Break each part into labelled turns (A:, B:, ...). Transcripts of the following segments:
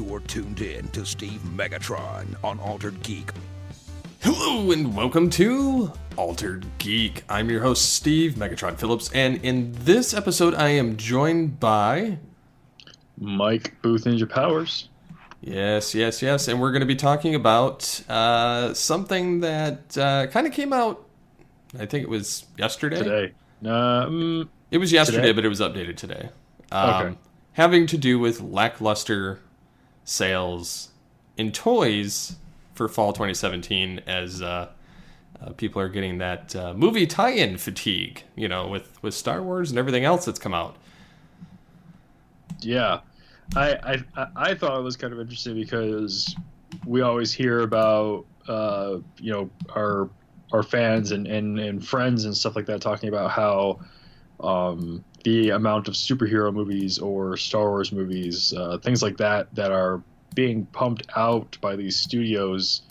A: You're tuned in to Steve Megatron on Altered Geek.
B: Hello and welcome to Altered Geek. I'm your host, Steve Megatron Phillips, and in this episode I am joined by...
C: Mike Booth Ninja Powers.
B: Yes, and we're going to be talking about something that kind of came out, I think it was yesterday?
C: Today.
B: It was yesterday,
C: today?
B: but it was updated today.
C: Okay.
B: Having to do with lackluster sales in toys for fall 2017 as people are getting that movie tie-in fatigue, you know, with Star Wars and everything else that's come out.
C: Yeah. I thought it was kind of interesting because we always hear about, our fans and friends and stuff like that talking about how the amount of superhero movies or Star Wars movies, things like that are being pumped out by these studios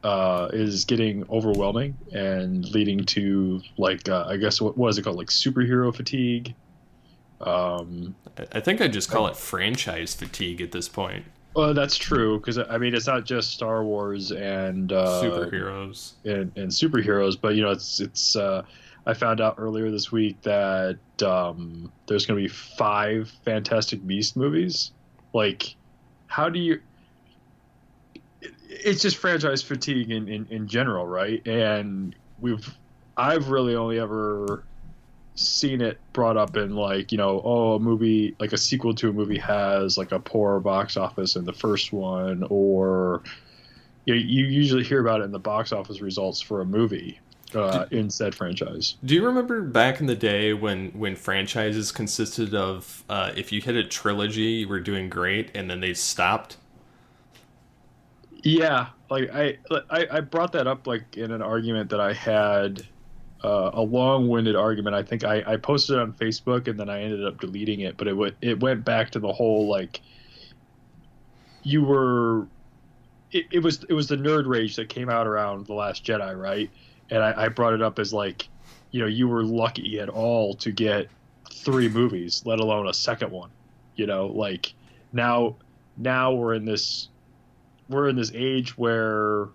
C: is getting overwhelming and leading to, like, I guess, what is it called? Like superhero fatigue?
B: I think I just call it franchise fatigue at this point.
C: Well, that's true, because, I mean, it's not just Star Wars and
B: superheroes
C: and superheroes, but, you know, it's I found out earlier this week that there's going to be 5 Fantastic Beast movies. Like, how do you... It's just franchise fatigue in general, right? And I've really only ever seen it brought up in, like, you know, a movie, like a sequel to a movie has like a poor box office in the first one, or you usually hear about it in the box office results for a movie in said franchise.
B: Do you remember back in the day when franchises consisted of if you hit a trilogy, you were doing great, and then they stopped?
C: Yeah, like I brought that up, like, in an argument that I had, a long-winded argument. I think I posted it on Facebook and then I ended up deleting it, but it went back to the whole, like, it was the nerd rage that came out around The Last Jedi, right? And I brought it up as, like, you know, you were lucky at all to get 3 movies, let alone a second one. You know, like, now we're in this age where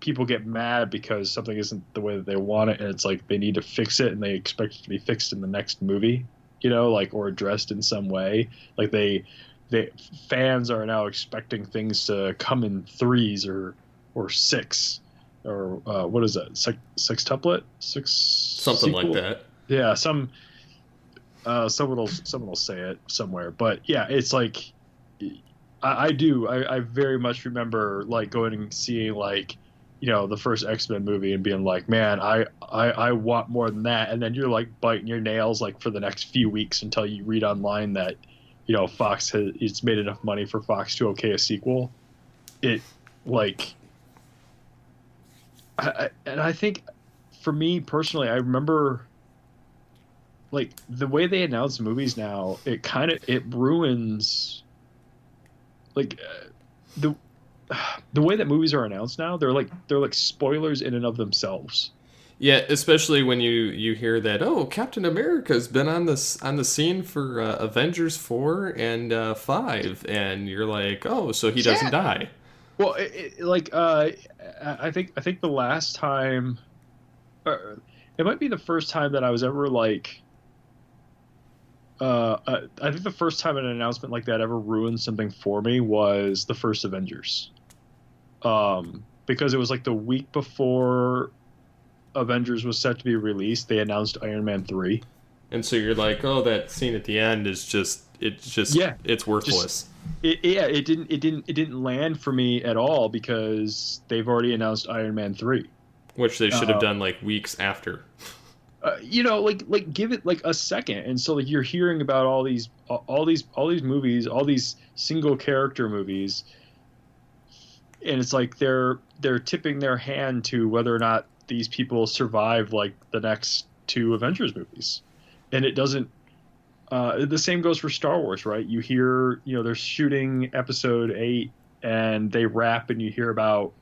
C: people get mad because something isn't the way that they want it, and it's like they need to fix it and they expect it to be fixed in the next movie, you know, like, or addressed in some way. Like, they fans are now expecting things to come in 3s or 6. Or what is that? Sextuplet?
B: Something
C: sequel?
B: like that.
C: Yeah, someone will say it somewhere. But yeah, it's like I very much remember, like, going and seeing, like, you know, the first X-Men movie and being like, man, I want more than that. And then you're, like, biting your nails, like, for the next few weeks until you read online that, you know, it's made enough money for Fox to okay a sequel. It, like... I think, for me personally, I remember, like, the way they announce movies now, it ruins, like, the way that movies are announced now. They're like spoilers in and of themselves.
B: Yeah, especially when you hear that, oh, Captain America's been on the scene for Avengers 4 and 5, and you're like, oh, so he doesn't die.
C: Well, I think the last time, it might be the first time that I was ever, like, I think the first time an announcement like that ever ruined something for me was the first Avengers, because it was like the week before Avengers was set to be released, they announced Iron Man 3.
B: And so you're like, oh, that scene at the end is it's worthless.
C: It didn't land for me at all because they've already announced Iron Man 3,
B: which they should have done, like, weeks after.
C: You know, like give it, like, a second. And so, like, you're hearing about all these movies, all these single character movies, and it's like they're tipping their hand to whether or not these people survive, like, the next 2 Avengers movies. And it doesn't. The same goes for Star Wars, right? You hear, you know, they're shooting Episode 8 and they wrap, and you hear about.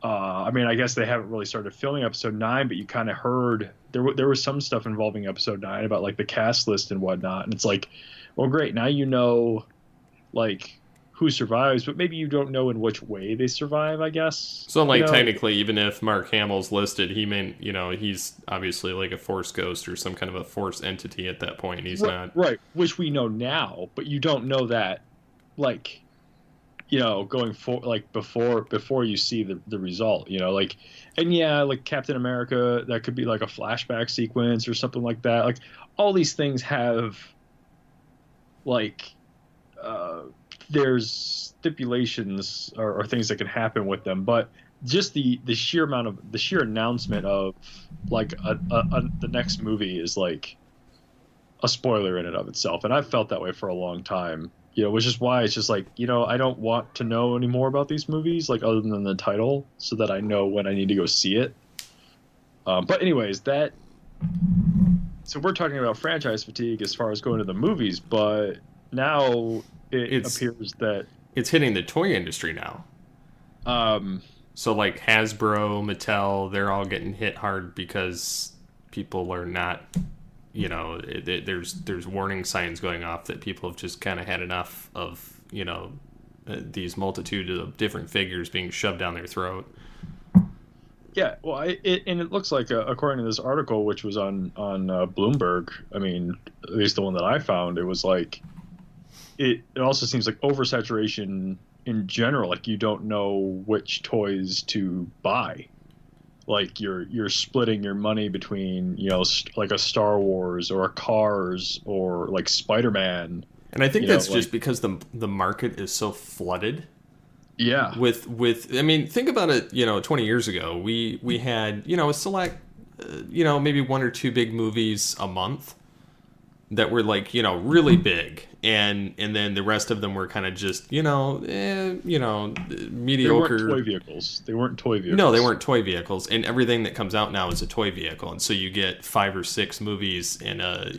C: I mean, I guess they haven't really started filming Episode 9, but you kind of heard there was some stuff involving Episode 9 about, like, the cast list and whatnot. And it's like, well, great, now you know, like, who survives, but maybe you don't know in which way they survive, I guess.
B: So, like,
C: You know?
B: technically, even if Mark Hamill's listed, he may, he's obviously like a Force ghost or some kind of a Force entity at that point. He's not.
C: Right, which we know now, but you don't know that, like, going for like before you see the result, like, and yeah, like Captain America, that could be like a flashback sequence or something like that. Like, all these things have, like, there's stipulations or things that can happen with them, but just the sheer announcement of like the next movie is like a spoiler in and of itself, and I've felt that way for a long time. Which is why it's just like, I don't want to know any more about these movies, like, other than the title, so that I know when I need to go see it. But anyways, so we're talking about franchise fatigue as far as going to the movies, but now it appears that
B: it's hitting the toy industry now. So like Hasbro, Mattel, they're all getting hit hard because people are not, there's warning signs going off that people have just kind of had enough of, these multitude of different figures being shoved down their throat.
C: Yeah, well, it looks like, according to this article, which was on Bloomberg, I mean, at least the one that I found, it was like, it also seems like oversaturation in general. Like, you don't know which toys to buy. Like, you're splitting your money between, like a Star Wars or a Cars or like Spider-Man.
B: And I think that's just because the market is so flooded.
C: Yeah.
B: With I mean, think about it, 20 years ago, we had, a select, maybe one or two big movies a month that were like, really big. And then the rest of them were kind of just, mediocre.
C: They weren't toy vehicles.
B: No, they weren't toy vehicles. And everything that comes out now is a toy vehicle. And so you get 5 or 6 movies in a,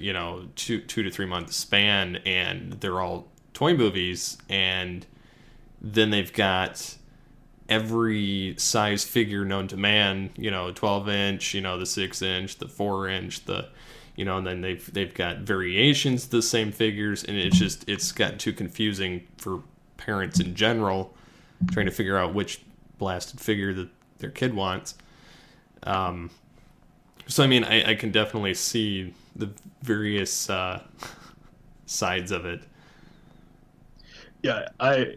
B: 2 to 3 month span, and they're all toy movies. And then they've got every size figure known to man, 12-inch, the 6-inch, the 4-inch, and then they've got variations of the same figures, and it's gotten too confusing for parents in general, trying to figure out which blasted figure that their kid wants. So I mean, I can definitely see the various sides of it.
C: Yeah, I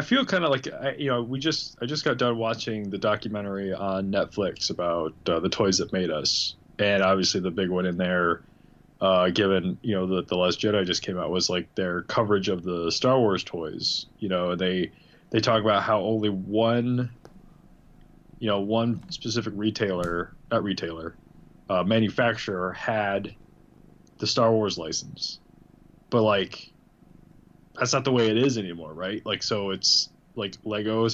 C: feel kind of like I just got done watching the documentary on Netflix about the toys that made us. And obviously the big one in there, given, that The Last Jedi just came out, was like their coverage of the Star Wars toys. And they talk about how only one specific manufacturer had the Star Wars license. But like, that's not the way it is anymore, right? Like, so it's like Lego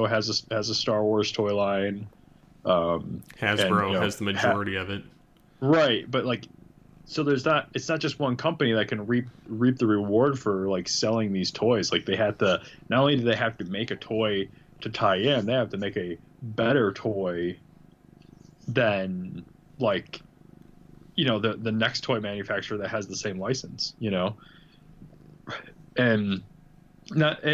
C: has a Star Wars toy line.
B: Hasbro has the majority of it,
C: right? But like, so it's not just one company that can reap the reward for like selling these toys. Like, they had to, not only do they have to make a toy to tie in, they have to make a better toy than like, the next toy manufacturer that has the same license, and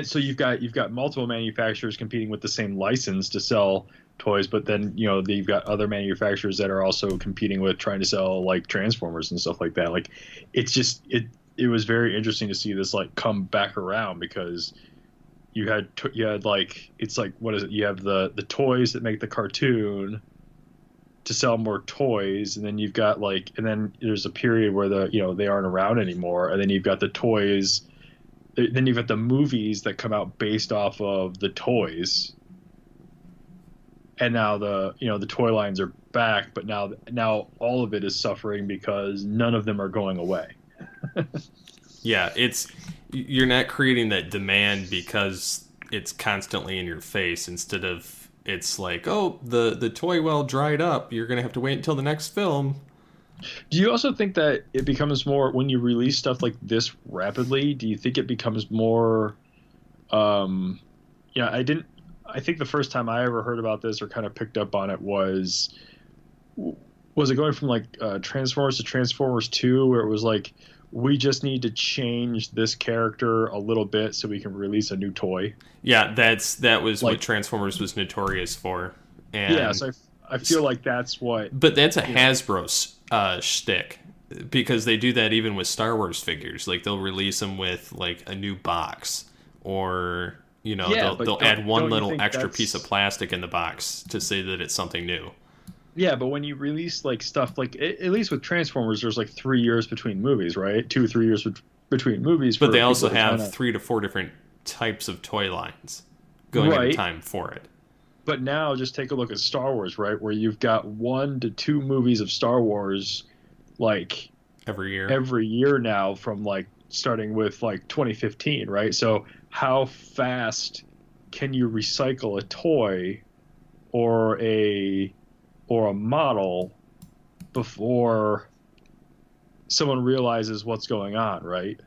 C: so you've got multiple manufacturers competing with the same license to sell toys, but then you've got other manufacturers that are also competing with trying to sell like Transformers and stuff like that. Like, it's just it was very interesting to see this like come back around, because you had like, it's like, what is it, you have the toys that make the cartoon to sell more toys, and then you've got like, and then there's a period where they aren't around anymore, and then you've got the toys, then you've got the movies that come out based off of the toys. And now the toy lines are back, but now all of it is suffering because none of them are going away.
B: Yeah, you're not creating that demand because it's constantly in your face, instead of, it's like, oh, the toy well dried up, you're gonna have to wait until the next film.
C: Do you also think that it becomes more, when you release stuff like this rapidly, do you think it becomes more I think the first time I ever heard about this or kind of picked up on it was it going from like Transformers to Transformers 2, where it was like, we just need to change this character a little bit so we can release a new toy.
B: Yeah, that was
C: Like,
B: what Transformers was notorious for.
C: yeah,
B: And
C: so I feel like that's what.
B: but that's a Hasbro shtick, because they do that even with Star Wars figures. Like they'll release them with like a new box, or
C: Yeah, but
B: they'll add one
C: don't you
B: little
C: think
B: extra
C: that's-
B: piece of plastic in the box to say that it's something new.
C: Yeah, but when you release like stuff like at least with Transformers, there's like 3 years between movies, right? 2 or 3 years between movies.
B: But
C: for
B: they also
C: people to
B: have
C: kinda-
B: 3 to 4 different types of toy lines going at a
C: Right.
B: time for it.
C: But now just take a look at Star Wars, right? Where you've got 1 to 2 movies of Star Wars, like
B: Every year.
C: every year now, from like starting with like 2015, right? So how fast can you recycle a toy or a model before someone realizes what's going on, right?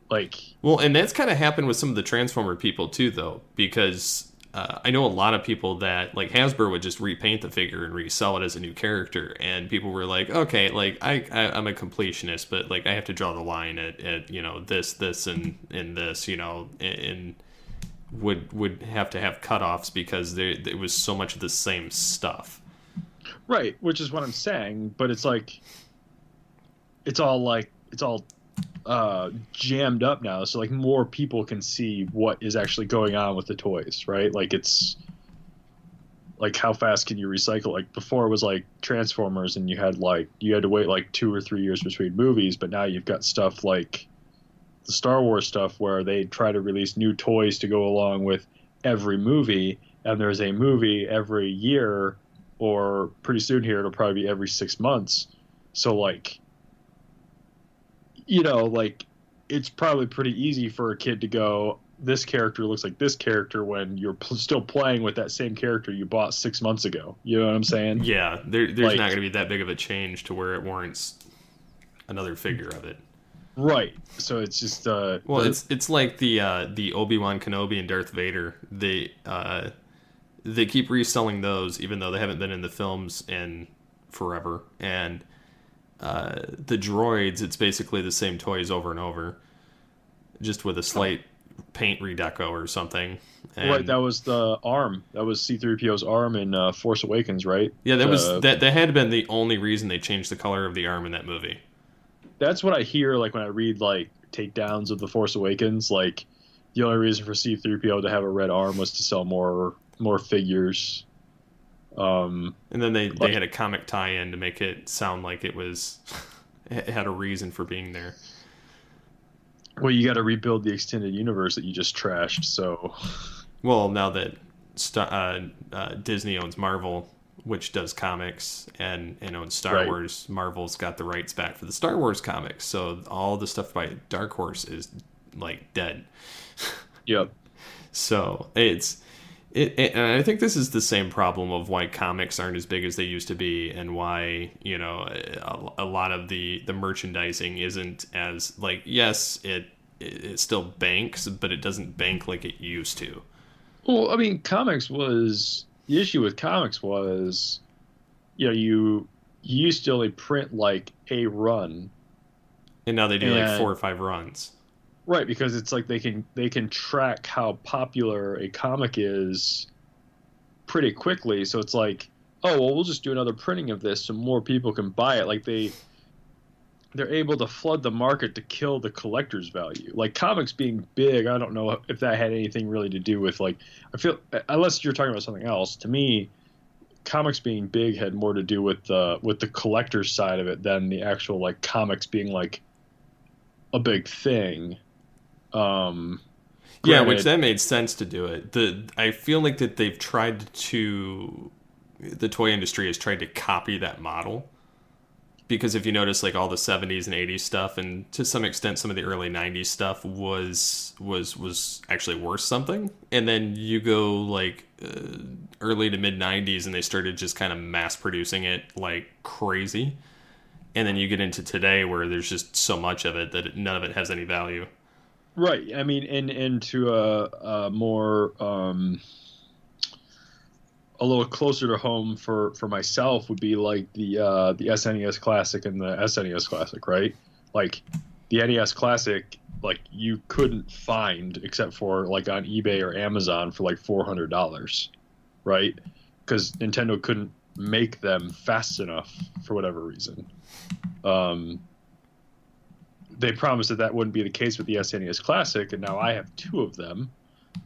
C: Like,
B: Well, and that's kind of happened with some of the Transformer people too, though, because I know a lot of people that like Hasbro would just repaint the figure and resell it as a new character, and people were like, okay, like I'm a completionist, but like I have to draw the line at this and this, and would have to have cutoffs because it was so much of the same stuff.
C: right, which is what I'm saying, but it's like it's all jammed up now, so like more people can see what is actually going on with the toys, right? Like it's like how fast can you recycle? Like before it was like Transformers and you had to wait like 2 or 3 years between movies, but now you've got stuff like the Star Wars stuff where they try to release new toys to go along with every movie, and there's a movie every year, or pretty soon here it'll probably be every 6 months. So like, like it's probably pretty easy for a kid to go, this character looks like this character, when you're still playing with that same character you bought 6 months ago. You know what I'm saying?
B: Yeah, there's
C: Like-
B: not going to be that big of a change to where it warrants another figure of it.
C: Right. So it's just
B: Well, it's like the Obi-Wan Kenobi and Darth Vader. They keep reselling those even though they haven't been in the films in forever. And the droids, it's basically the same toys over and over, just with a slight paint redeco or something. And
C: right. That was the arm. That was C-3PO's arm in Force Awakens, right?
B: yeah, that had been the only reason they changed the color of the arm in that movie.
C: That's what I hear, like when I read like takedowns of the Force Awakens. Like the only reason for C-3PO to have a red arm was to sell more figures.
B: And then they had a comic tie-in to make it sound like it had a reason for being there.
C: Well, you got to rebuild the extended universe that you just trashed. So,
B: Well, now that Disney owns Marvel, which does comics, and owns Star
C: Right.
B: Wars, Marvel's got the rights back for the Star Wars comics. So all the stuff by Dark Horse is like dead.
C: yep.
B: So and I think this is the same problem of why comics aren't as big as they used to be, and why a lot of the merchandising isn't as like, yes, it still banks, but it doesn't bank like it used to.
C: Well, I mean, the issue with comics was, you used to only print like a run.
B: And now they do like
C: And-
B: 4 or 5 runs.
C: Right, because it's like they can track how popular a comic is pretty quickly. So it's like, oh well, we'll just do another printing of this so more people can buy it. Like they're able to flood the market to kill the collector's value. Like comics being big, I don't know if that had anything really to do with, like, I feel, unless you're talking about something else, to me comics being big had more to do with the collector's side of it than the actual like comics being like a big thing.
B: Yeah,
C: Granted-
B: which that made sense to do it. I feel like that the toy industry has tried to copy that model, because if you notice, like all the 70s and 80s stuff, and to some extent some of the early 90s stuff was actually worth something, and then you go like early to mid 90s and they started just kind of mass producing it like crazy, and then you get into today where there's just so much of it that none of it has any value.
C: Right. I mean, and to a more a little closer to home for myself would be like the SNES Classic and the SNES Classic, right? Like the NES Classic, like you couldn't find except for like on eBay or Amazon for like $400, right? Because Nintendo couldn't make them fast enough for whatever reason. They promised that wouldn't be the case with the SNES Classic, and now I have two of them.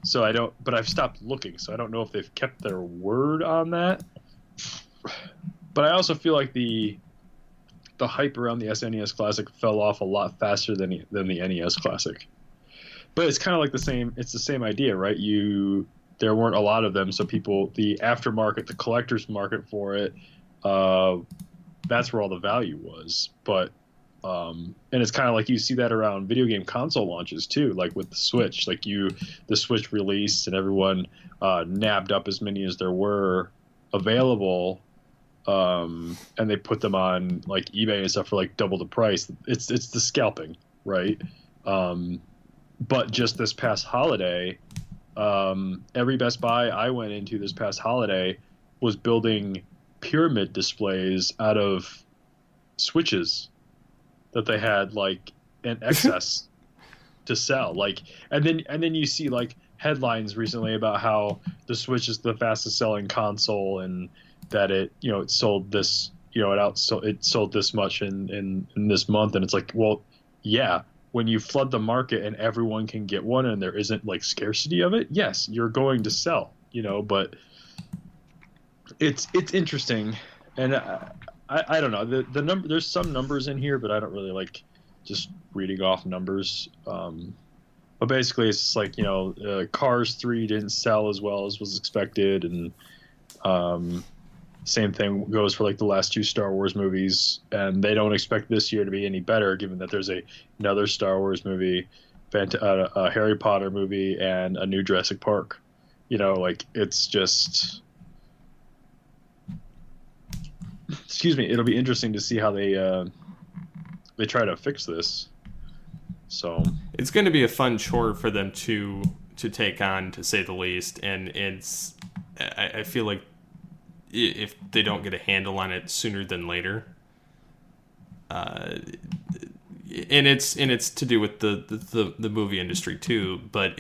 C: So I don't, but I've stopped looking, so I don't know if they've kept their word on that. But I also feel like the hype around the SNES Classic fell off a lot faster than the NES Classic. But it's kind of like the same. It's the same idea, right? There weren't a lot of them, so the aftermarket, the collector's market for it, that's where all the value was. But and it's kind of like you see that around video game console launches too, like with the Switch. Like the Switch released and everyone nabbed up as many as there were available. And they put them on like eBay and stuff for like double the price. It's the scalping, right? But just this past holiday, every Best Buy I went into this past holiday was building pyramid displays out of Switches that they had like in excess to sell. Like, and then you see like headlines recently about how the Switch is the fastest selling console and that it sold this, it sold this much in this month. And it's like, well, yeah, when you flood the market and everyone can get one and there isn't like scarcity of it, yes, you're going to sell, but it's interesting. And I don't know, the number, there's some numbers in here, but I don't really like just reading off numbers. But basically it's just like, Cars 3 didn't sell as well as was expected. And, same thing goes for like the last two Star Wars movies, and they don't expect this year to be any better, given that there's another Star Wars movie, a Harry Potter movie, and a new Jurassic Park. Like it's just, excuse me. It'll be interesting to see how they try to fix this. So
B: it's going to be a fun chore for them to take on, to say the least, and I feel like if they don't get a handle on it sooner than later, and it's to do with the movie industry too, but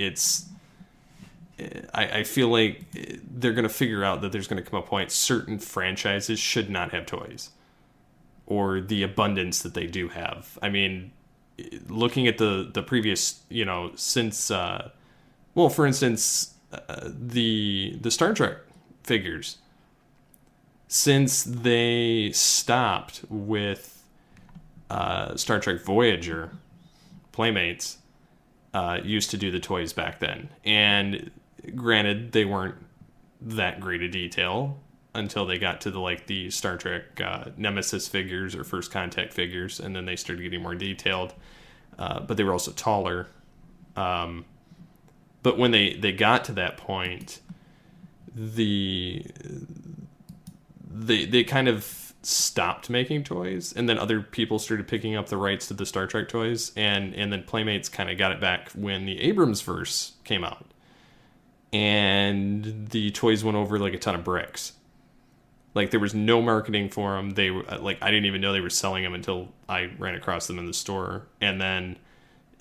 B: I feel like they're going to figure out that there's going to come a point certain franchises should not have toys, or the abundance that they do have. I mean, looking at the previous, since for instance, the Star Trek figures. Since they stopped with Star Trek Voyager, Playmates used to do the toys back then. And granted, they weren't that great a detail until they got to the Star Trek Nemesis figures or First Contact figures, and then they started getting more detailed. But they were also taller. But when they got to that point, they kind of stopped making toys, and then other people started picking up the rights to the Star Trek toys, and then Playmates kind of got it back when the Abrams verse came out, and the toys went over like a ton of bricks. Like, there was no marketing for them. They were like, I didn't even know they were selling them until I ran across them in the store, and then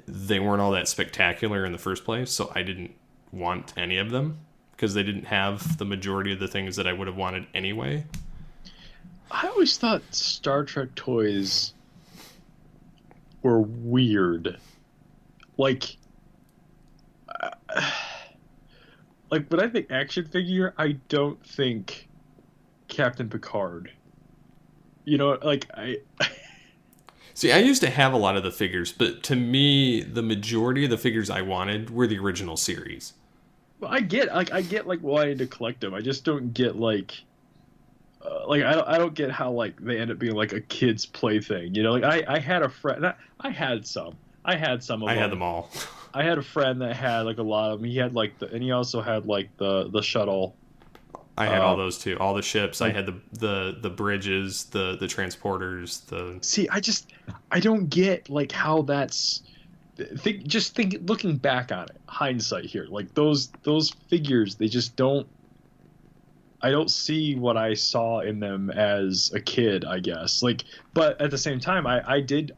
B: they weren't all that spectacular in the first place, so I didn't want any of them, because they didn't have the majority of the things that I would have wanted anyway.
C: I always thought Star Trek toys were weird. Like when I think action figure, I don't think Captain Picard.
B: See, I used to have a lot of the figures, but to me, the majority of the figures I wanted were the original series.
C: Well, I get wanting to collect them. I just don't get I don't get how they end up being like a kid's plaything. I had a friend. I had some of them.
B: I had them all.
C: I had a friend that had a lot of them. He had and he also had the shuttle.
B: I had all those too. All the ships. I had the bridges, the transporters.
C: See, I don't get how that's. Looking back on it, hindsight here, those figures, they just don't. I don't see what I saw in them as a kid, I guess. Like, but at the same time, I did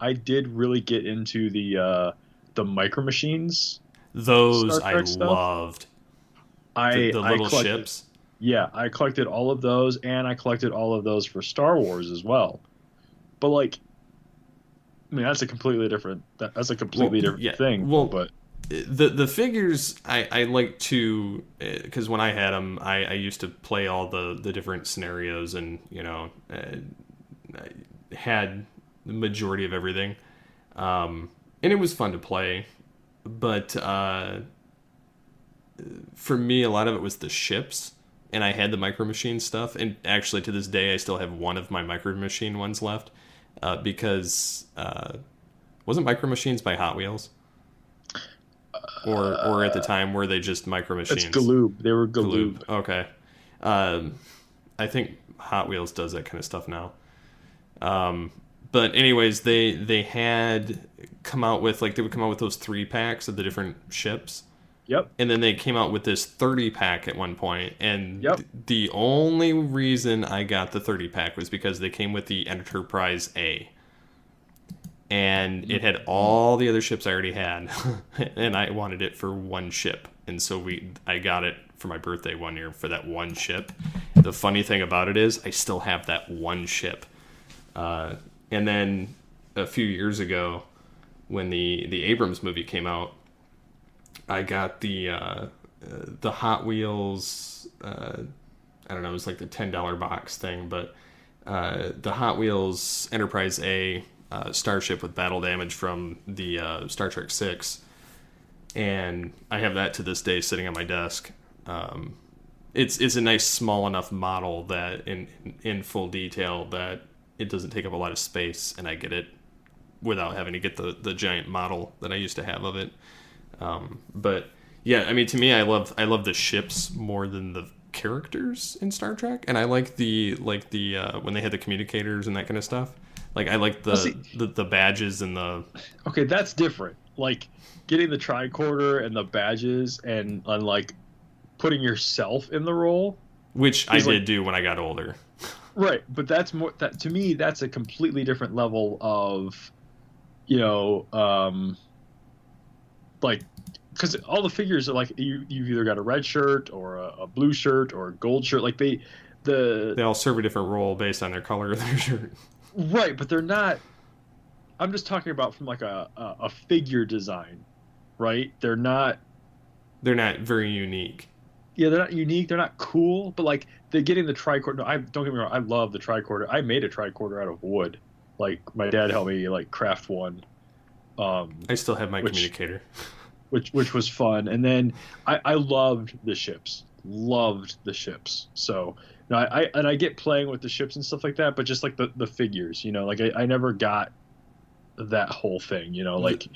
C: really get into the Micro Machines
B: Those
C: Star
B: I
C: Trek stuff.
B: loved.
C: I
B: The
C: I
B: little
C: collected
B: ships.
C: Yeah, I collected all of those, and I collected all of those for Star Wars as well. But like, I mean, that's a
B: Well,
C: completely different
B: yeah.
C: thing.
B: Well,
C: But
B: the figures I like to, because when I had them, I used to play all the different scenarios, and I had the majority of everything, and it was fun to play. But for me, a lot of it was the ships, and I had the Micro Machine stuff, and actually to this day, I still have one of my Micro Machine ones left, because wasn't Micro Machines by Hot Wheels? Or at the time were they just Micro
C: it's
B: Machines?
C: Galoob. They were
B: Galoob.
C: Galoob.
B: Okay. Um, I think Hot Wheels does that kind of stuff now. But anyways, they had come out with they would come out with those 3 packs of the different ships,
C: Yep.
B: and then they came out with this 30 pack at one point. And
C: Yep.
B: the only reason I got the 30 pack was because they came with the Enterprise A, and it had all the other ships I already had, and I wanted it for one ship, and so I got it for my birthday one year for that one ship. The funny thing about it is I still have that one ship, and then a few years ago, when the Abrams movie came out, I got the Hot Wheels. I don't know, it was like the $10 box thing, but the Hot Wheels Enterprise A starship with battle damage from the Star Trek 6, and I have that to this day sitting on my desk. It's a nice small enough model that in full detail that it doesn't take up a lot of space, and I get it without having to get the giant model that I used to have of it. But yeah, I mean, to me, I love the ships more than the characters in Star Trek, and I like the when they had the communicators and that kind of stuff. Like I like
C: Well, see,
B: the badges and the
C: okay, that's different. Like getting the tricorder and the badges and like putting yourself in the role.
B: which I
C: Is like
B: did do when I got older.
C: right, but that's more that to me. That's a completely different level of, like because all the figures are like you've either got a red shirt or a blue shirt or a gold shirt. Like the
B: They all serve a different role based on their color of their shirt.
C: right, but they're not. I'm just talking about from like a figure design, right? They're not.
B: They're not very unique.
C: Yeah, they're not unique. They're not cool, but like they're getting the tricorder. No, I don't get me wrong. I love the tricorder. I made a tricorder out of wood. Like my dad helped me like craft one.
B: I still have my
C: Which
B: communicator.
C: which was fun. And then I loved the ships. Loved the ships. So no, I get playing with the ships and stuff like that, but just like the figures, like I never got that whole thing, like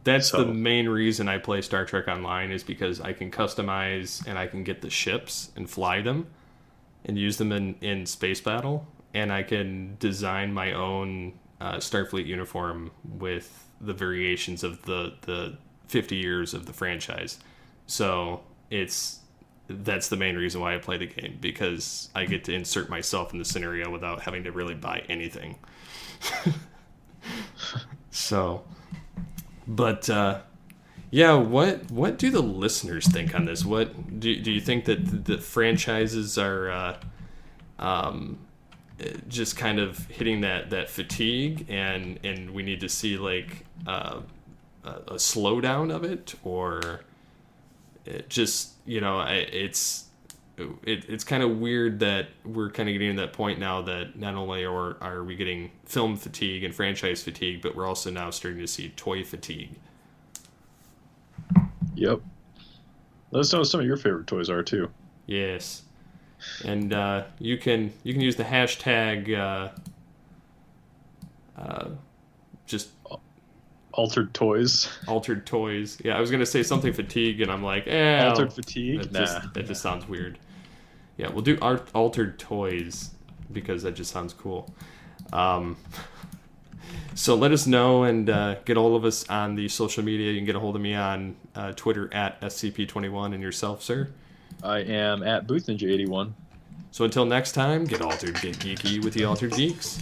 B: That's the
C: so
B: main reason I play Star Trek Online, is because I can customize and I can get the ships and fly them and use them in space battle, and I can design my own Starfleet uniform with the variations of the 50 years of the franchise. So that's the main reason why I play the game, because I get to insert myself in the scenario without having to really buy anything. So, but yeah, what do the listeners think on this? What do you think that the franchises are just kind of hitting that fatigue, and we need to see like a slowdown of it, or it just it's kind of weird that we're kind of getting to that point now that not only are we getting film fatigue and franchise fatigue, but we're also now starting to see toy fatigue.
C: yep. Let us know what some of your favorite toys are too.
B: Yes, and you can use the hashtag just
C: Altered toys.
B: altered toys. Yeah, I was gonna say something fatigue, and I'm like,
C: Altered fatigue.
B: that just sounds weird. Yeah, we'll do altered toys because that just sounds cool. So let us know, and get all of us on the social media. You can get a hold of me on Twitter at SCP21, and yourself, sir.
C: I am at Booth Ninja 81.
B: So until next time, get altered, get geeky with the Altered Geeks.